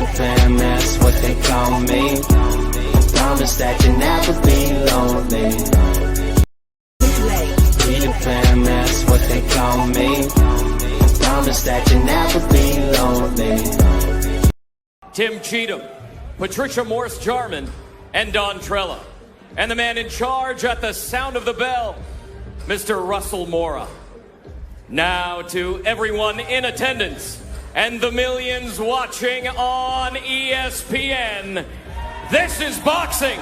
Freedom fam, that's what they call me. Promise that you'll never be lonely. Freedom fam, that's what they call me. Promise that you'll never be lonely. Tim Cheatham, Patricia Morse-Jarman, and Don Trella. And the man in charge at the sound of the bell, Mr. Russell Mora. Now to everyone in attendance and the millions watching on ESPN, this is boxing,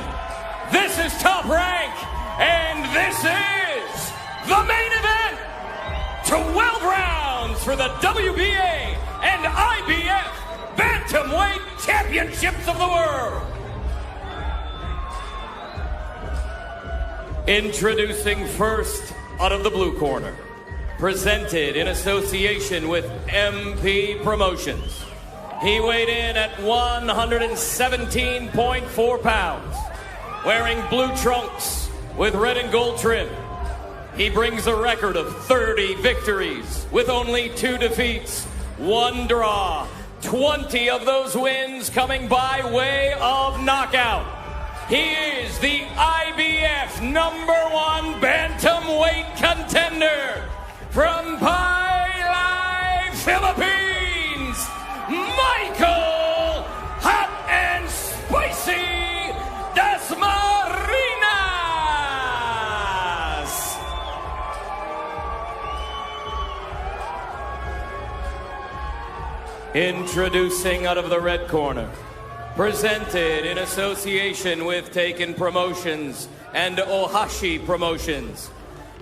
this is Top Rank, and this is the main event to 12 rounds for the WBA and IBF Bantamweight Championships of the World. Introducing first, out of the blue corner, presented in association with MP Promotions. He weighed in at 117.4 pounds, wearing blue trunks with red and gold trim. He brings a record of 30 victories with only 2 defeats, 1 draw, 20 of those wins coming by way of knockout. He is the IBF #1 bantamweight contender from Pailay, Philippines, Michael Hot and Spicy Dasmariñas. Introducing out of the red corner, presented in association with Taken Promotions and Ohashi Promotions.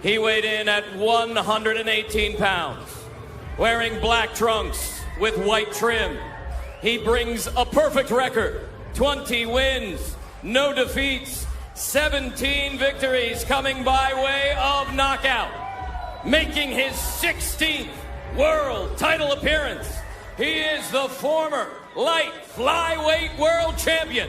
He weighed in at 118 pounds, wearing black trunks with white trim. He brings a perfect record, 20 wins, no defeats, 17 victories coming by way of knockout. Making his 16th world title appearance, he is the former light flyweight world champion,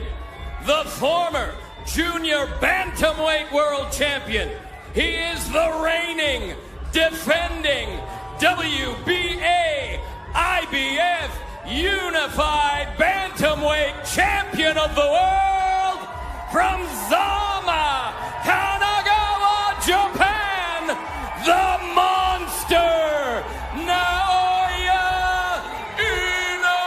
the former junior bantamweight world champion. He is the reigning, defending WBA IBF Unified Bantamweight Champion of the World from Zama, Kanagawa, Japan, the monster, Naoya Inoue.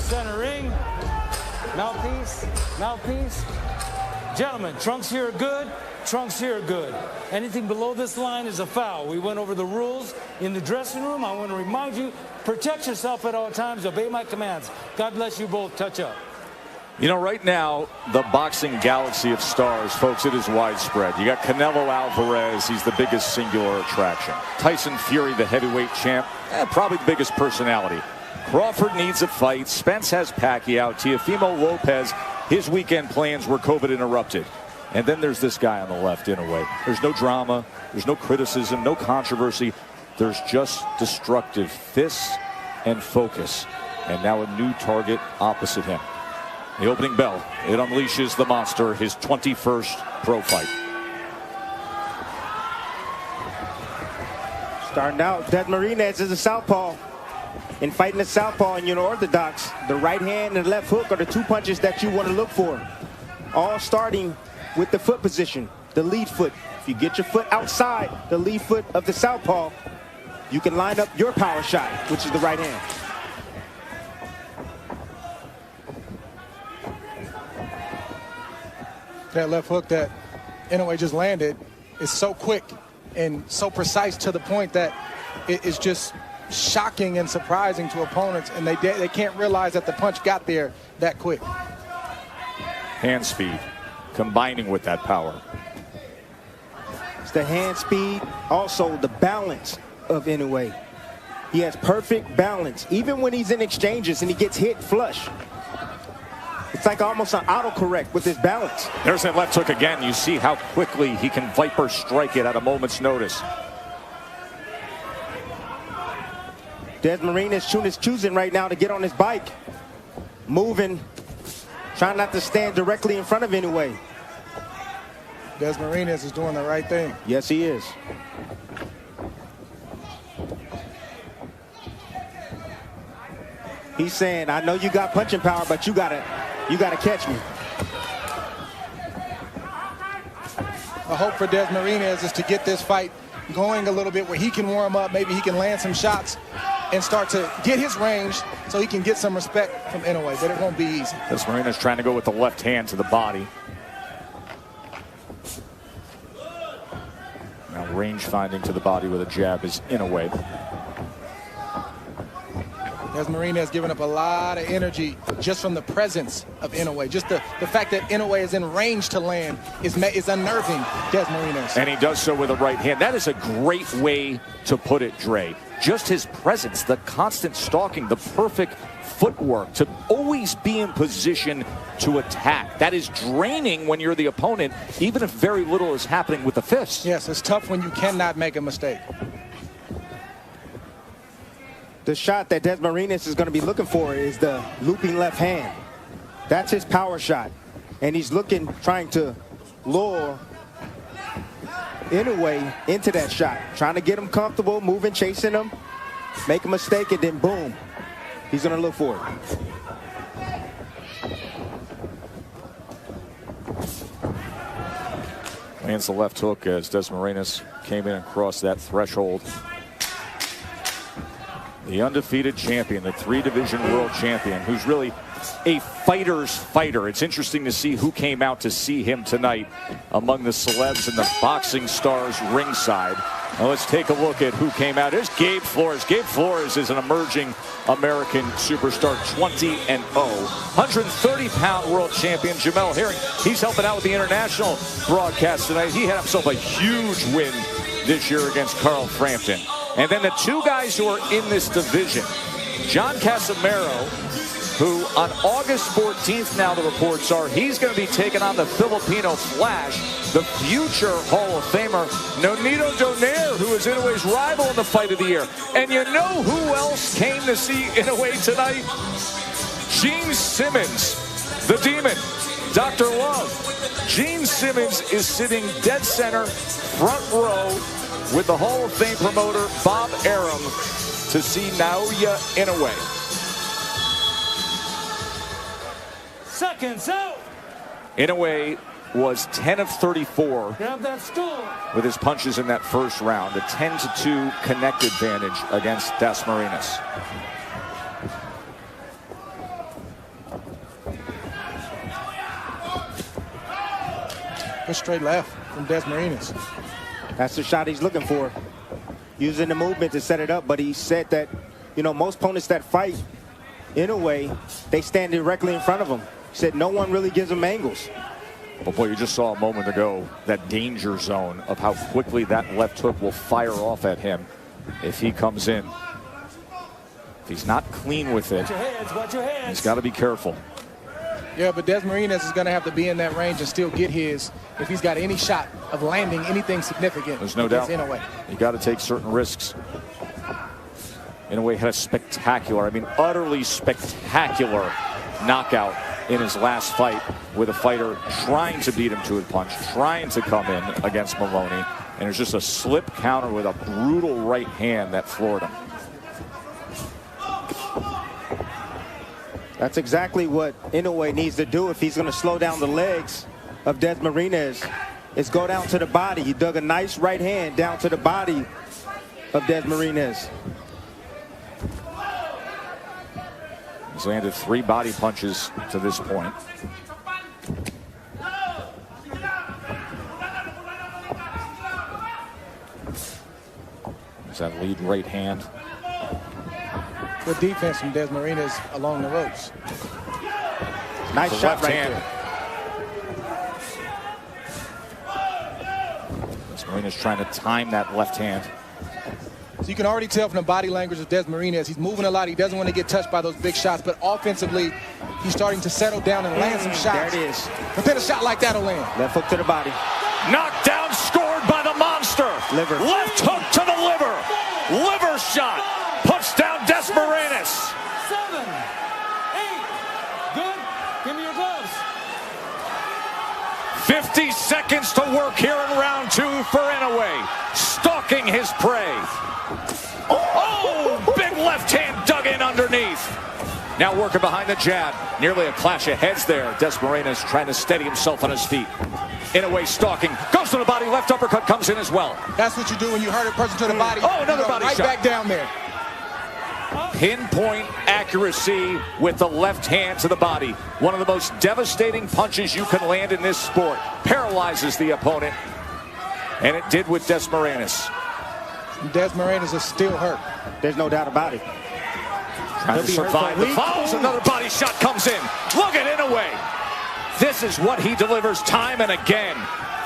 Center ring, mouthpiece. Gentlemen, trunks here are good, trunks here are good. Anything below this line is a foul. We went over the rules in the dressing room. I want to remind you, protect yourself at all times, obey my commands. God bless you both, touch up. You know, right now, the boxing galaxy of stars, folks, it is widespread. You got Canelo Alvarez, he's the biggest singular attraction. Tyson Fury, the heavyweight champ, probably the biggest personality. Crawford needs a fight. Spence has Pacquiao. Teofimo Lopez, his weekend plans were COVID interrupted. And then there's this guy on the left, Inoue. There's no drama. There's no criticism, no controversy. There's just destructive fists and focus. And now a new target opposite him. The opening bell, it unleashes the monster, his 21st pro fight. Starting out, Dasmariñas is a southpaw. In fighting the southpaw and unorthodox, the right hand and the left hook are the 2 punches that you want to look for. All starting with the foot position, the lead foot. If you get your foot outside the lead foot of the southpaw, you can line up your power shot, which is the right hand. That left hook that Inoue just landed is so quick and so precise to the point that it is just shocking and surprising to opponents, and they can't realize that the punch got there that quick. Hand speed combining with that power. It's the hand speed, also the balance of Inoue. He has perfect balance, even when he's in exchanges and he gets hit flush. It's like almost an autocorrect with his balance. There's that left hook again. You see how quickly he can viper strike it at a moment's notice. Desmariñas is choosing right now to get on his bike. Moving, trying not to stand directly in front of Inoue. Desmariñas is doing the right thing. Yes, he is. He's saying, I know you got punching power, but you gotta catch me. The hope for Desmariñas is to get this fight going a little bit where he can warm up. Maybe he can land some shots and start to get his range so he can get some respect from Inoue, but it won't be easy. Desmariñas trying to go with the left hand to the body. Now range finding to the body with a jab is Inoue. Desmariñas has given up a lot of energy just from the presence of Inoue. Just the fact that Inoue is in range to land is unnerving Desmariñas. And he does so with a right hand. That is a great way to put it, Dre. Just his presence, the constant stalking, the perfect footwork, to always be in position to attack. That is draining when you're the opponent, even if very little is happening with the fists. Yes, it's tough when you cannot make a mistake. The shot that Desmariñas is going to be looking for is the looping left hand. That's his power shot. And he's looking, trying to lure Inoue into that shot. Trying to get him comfortable, moving, chasing him, make a mistake, and then boom. He's going to look for it. Lands the left hook as Desmariñas came in and crossed that threshold. The undefeated champion, the 3-division world champion, who's really a fighter's fighter. It's interesting to see who came out to see him tonight among the celebs and the boxing stars ringside. Now let's take a look at who came out. Here's Gabe Flores. Gabe Flores is an emerging American superstar, 20-0. 130-pound world champion Jermall Herring. He's helping out with the international broadcast tonight. He had himself a huge win this year against Carl Frampton. And then the two guys who are in this division, John Casimiro, who on August 14th, now the reports are, he's going to be taking on the Filipino Flash, the future Hall of Famer, Nonito Donaire, who is Inoue's rival in the fight of the year. And you know who else came to see Inoue tonight? Gene Simmons, the Demon, Dr. Love. Gene Simmons is sitting dead center, front row, with the Hall of Fame promoter Bob Arum to see Naoya Inoue. Seconds out. Inoue was 10 of 34 Grab that stool. with his punches in that first round. A 10-2 connect advantage against Dasmariñas. Good straight left from Desmariñas. That's the shot he's looking for. Using the movement to set it up, but he said that, you know, most opponents that fight Inoue, they stand directly in front of him. He said no one really gives him angles. But boy, you just saw a moment ago that danger zone of how quickly that left hook will fire off at him if he comes in. If he's not clean with it, Watch your heads. he's got to be careful. Yeah, but Desmariñas is going to have to be in that range and still get his if he's got any shot of landing anything significant. There's no doubt. Inoue. You got to take certain risks. Inoue had a spectacular, I mean, utterly spectacular knockout in his last fight with a fighter trying to beat him to a punch, trying to come in against Maloney. And it was just a slip counter with a brutal right hand that floored him. That's exactly what Inoue needs to do if he's going to slow down the legs of Desmariñas. Is go down to the body. He dug a nice right hand down to the body of Desmariñas. He's landed 3 body punches to this point. There's that lead right hand. Good defense from Desmariñas along the ropes. Nice The shot left right hand. there. Desmariñas trying to time that left hand. So you can already tell from the body language of Desmariñas, he's moving a lot. He doesn't want to get touched by those big shots, but offensively, he's starting to settle down and land some shots. There it is. But then a shot like that will land. Left hook to the body. Knocked down, scored by the monster. Liver. Left hook to the liver. Liver shot. Puts down Desmariñas. 50 seconds to work here in round 2 for Inoue. Stalking his prey. Oh, big left hand dug in underneath. Now working behind the jab. Nearly a clash of heads there. Dasmariñas trying to steady himself on his feet. Inoue stalking. Goes to the body. Left uppercut comes in as well. That's what you do when you hurt a person to the body. Oh, another body right shot. Back down there. Pinpoint accuracy with the left hand to the body. One of the most devastating punches you can land in this sport. Paralyzes the opponent. And it did with Dasmariñas. Dasmariñas is still hurt. There's no doubt about it. Trying to survive the falls. Another body shot comes in. Look at Inoue. This is what he delivers time and again.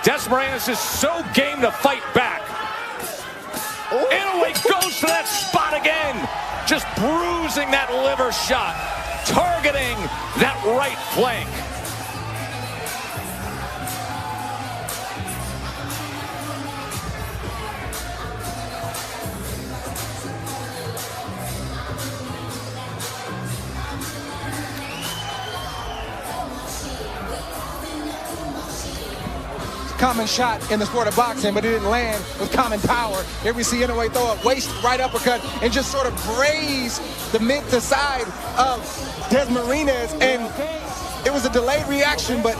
Dasmariñas is so game to fight back. Inoue goes to that spot again. Just bruising that liver shot. Targeting that right flank. Common shot in the sport of boxing, but it didn't land with common power. Here we see Inoue throw a waist right uppercut and just sort of graze the mid to side of Dasmariñas, and it was a delayed reaction, but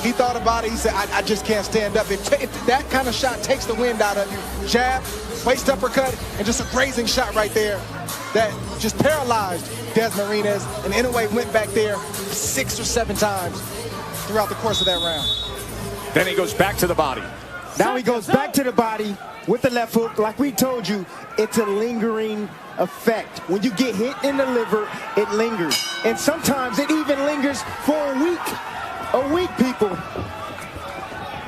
he thought about it. He said, I just can't stand up. If that kind of shot takes the wind out of you, jab, waist uppercut, and just a grazing shot right there that just paralyzed Dasmariñas, and Inoue went back there 6 or 7 times throughout the course of that round. Then he goes back to the body. Now he goes back to the body with the left hook. Like we told you, it's a lingering effect. When you get hit in the liver, it lingers. And sometimes it even lingers for a week. A week, people.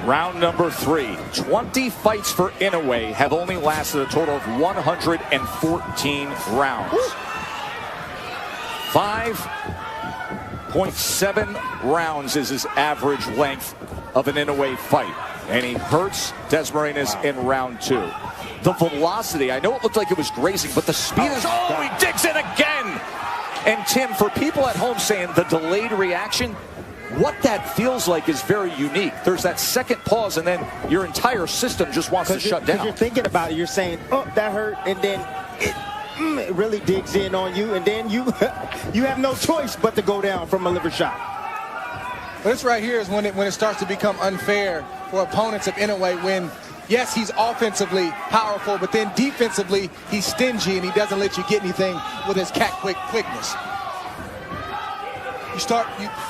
Round number 3. 20 fights for Inoue have only lasted a total of 114 rounds. 5.7 rounds is his average length of an Inoue fight. And he hurts Dasmariñas in round 2. The velocity, I know it looked like it was grazing, but the speed is... Oh, he digs in again! And Tim, for people at home saying the delayed reaction, what that feels like is very unique. There's that second pause, and then your entire system just wants to shut down. You're thinking about it. You're saying, oh, that hurt, and then it really digs in on you, and then you you have no choice but to go down from a liver shot. But this right here is when it starts to become unfair for opponents of Inoue, when, yes, he's offensively powerful, but then defensively, he's stingy and he doesn't let you get anything with his quickness.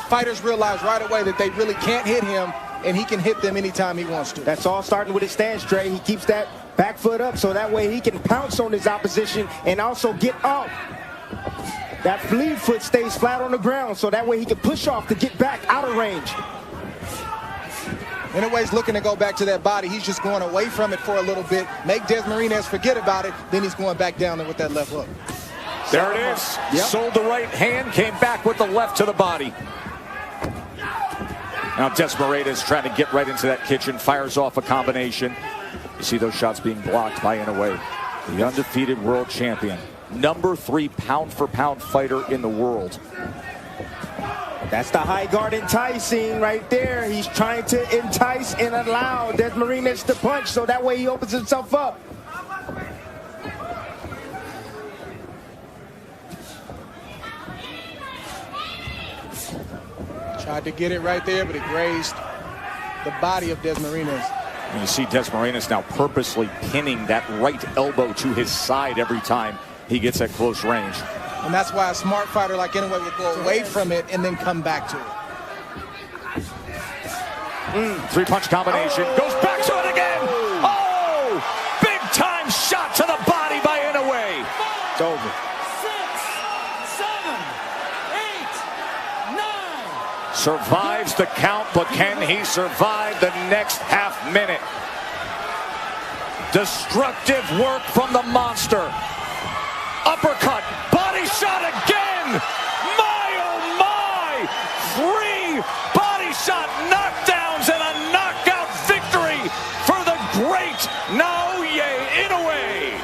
Fighters realize right away that they really can't hit him, and he can hit them anytime he wants to. That's all starting with his stance, Trey. He keeps that back foot up so that way he can pounce on his opposition and also get up. That lead foot stays flat on the ground, so that way he can push off to get back out of range. Inoue's looking to go back to that body. He's just going away from it for a little bit, make Dasmariñas forget about it, then he's going back down there with that left hook. There it is. Yep. Sold the right hand, came back with the left to the body. Now Dasmariñas trying to get right into that kitchen, fires off a combination. You see those shots being blocked by Inoue, the undefeated world champion. Number 3 pound-for-pound fighter in the world. That's the high guard enticing right there. He's trying to entice and allow Dasmariñas to punch, so that way he opens himself up. Tried to get it right there, but it grazed the body of Dasmariñas. And you see Dasmariñas now purposely pinning that right elbow to his side every time he gets at close range. And that's why a smart fighter like Inoue would go away from it and then come back to it. 3-punch combination. Goes back to it again. Oh! Big time shot to the body by Inoue. It's over. 6, 7, 8, 9. Survives the count, but can he survive the next half minute? Destructive work from the monster. Uppercut, body shot again! My, oh my! 3 body shot knockdowns and a knockout victory for the great Naoya Inoue!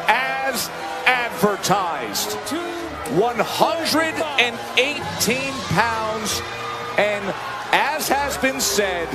As advertised. 2 118 pounds. And as has been said,